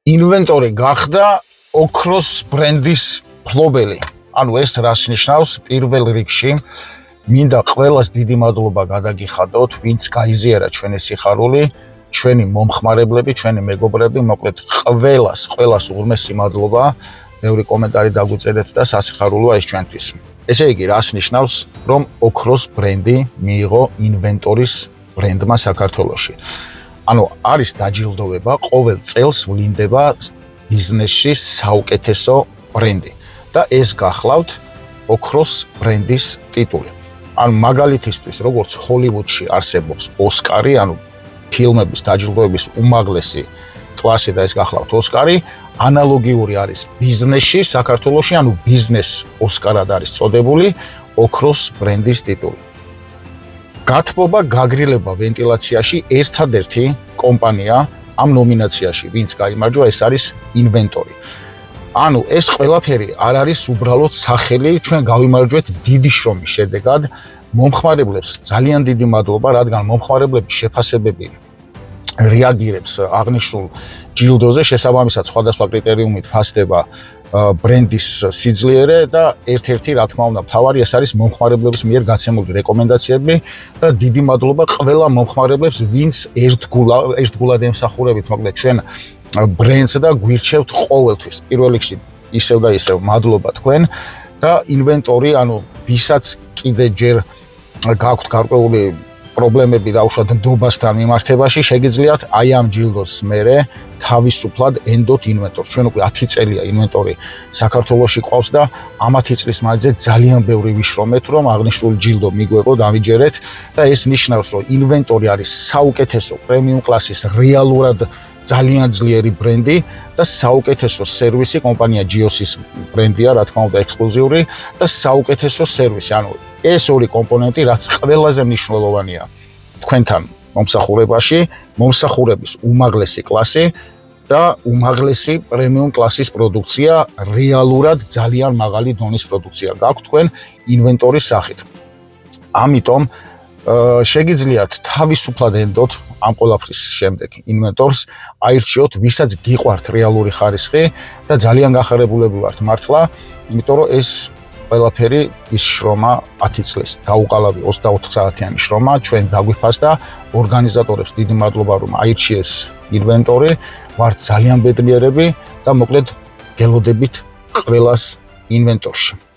ინვენტორი გახდა ოქროს ბრენდის ფლობელი. ანუ ეს რას ნიშნავს? პირველ რიგში მინდა ყველას დიდი მადლობა გადაგიხადოთ, ვინც გაიზიარა ჩვენი სიხარული, ჩვენი მომხმარებლები, ჩვენი მეგობრები, მოკლედ ყველას უღრმესი მადლობა. Ბევრი კომენტარი დაგვიწერეთ და სასიხარულოა ეს ჩვენთვის. ესე იგი, რას ნიშნავს, რომ ოქროს ბრენდი მიიღო ინვენტორის ბრენდმა საქართველოში. ანუ არის დაჯილდოვება, ყოველ წელს ვლინდება ბიზნესში საუკეთესო ბრენდი და ეს გახლავთ ოქროს ბრენდის ტიტული. ანუ მაგალითისთვის, როგორც ჰოლივუდში არსებობს ოსკარი, ანუ ფილმების დაჯილდოების უმაღლესი კლასი და ეს გახლავთ ოსკარი, ანალოგიური არის ბიზნესში საქართველოში, ანუ ბიზნეს ოსკარად არის წოდებული ოქროს ბრენდის ტიტული. გათბობა, გაგრილება ვენტილაციაში ერთადერთი კომპანია ამ ნომინაციაში, ვინც გაიმარჯვა, ეს არის ინვენტორი. ანუ ეს ყველაფერი არ არის უბრალოდ სახელი, ჩვენ გავიმარჯვეთ დიდი შრომის შედეგად. მომხმარებლებს ძალიან დიდი მადლობა, რადგან მომხმარებლების შეფასებები რეაგირებს აღნიშნულ ჯილდოზე, შესაბამისად სხვადასხვა კრიტერიუმით ფასდება ბრენდის სიძლიერე და ერთ-ერთი, რა თქმა უნდა, მთავარი ეს არის მომხმარებლების მიერ გაცემული რეკომენდაციები და დიდი მადლობა ყველა მომხმარებლებს, ვინც ერთგულად ემსახურებით, მოკლედ ჩვენ ბრენდს და გვირჩევთ ყოველთვის. პირველ რიგში ისევ და ისევ მადლობა თქვენ და ინვენტორი, ანუ ვისაც კიდე ჯერ გაქვთ გარკვეული პრობლემები დაუშვათ ნდობასთან მიმართებაში, შეგიძლიათ აი ამ ჯილდოს მერე თავისუფლად ენდოთ ინვენტორს. ჩვენ უკვე 10 წელია ინვენტორი საქართველოში ყავს და ამ 10 წლის მანძილზე ძალიან ბევრი ვიშრომეთ, რომ აღნიშნული ჯილდო მიგვეყო, დავიჯერეთ და ეს ნიშნავს, რომ ინვენტორი არის საუკეთესო პრემიუმ კლასის რეალურად ძალიან ძლიერი ბრენდი და საუკეთესო სერვისი, კომპანია GIOS-ის ბრენდია, რა თქმა უნდა, ექსკლუზიური და საუკეთესო სერვისი. ანუ ეს ორი კომპონენტი, რაც ყველაზე მნიშვნელოვანია თქვენთან მომსახურებაში, მომსახურების უმაღლესი კლასი და უმაღლესი პრემიუმ კლასის პროდუქცია, რეალურად ძალიან მაღალი დონის პროდუქცია გაქვთ თქვენ ინვენტორის სახით. ამიტომ შეგიძლიათ თავისუფლად ენდოთ ამ ყველაფრის შემდეგ ინვენტორს, აირჩიოთ, ვისაც გიყვართ რეალური ხარისხი და ძალიან გახარებულები ვართ მართლა, იმიტომ რომ ეს ყველაფერი ის შრომა 10 წლის დაუყალავი 24 საათიანი შრომა ჩვენ დაგვიფასდა. ორგანიზატორებს დიდი მადლობა, რომ აირჩიეს ინვენტორი, ვართ ძალიან ბედნიერები და მოკლედ გელოდებით ყველას ინვენტორში.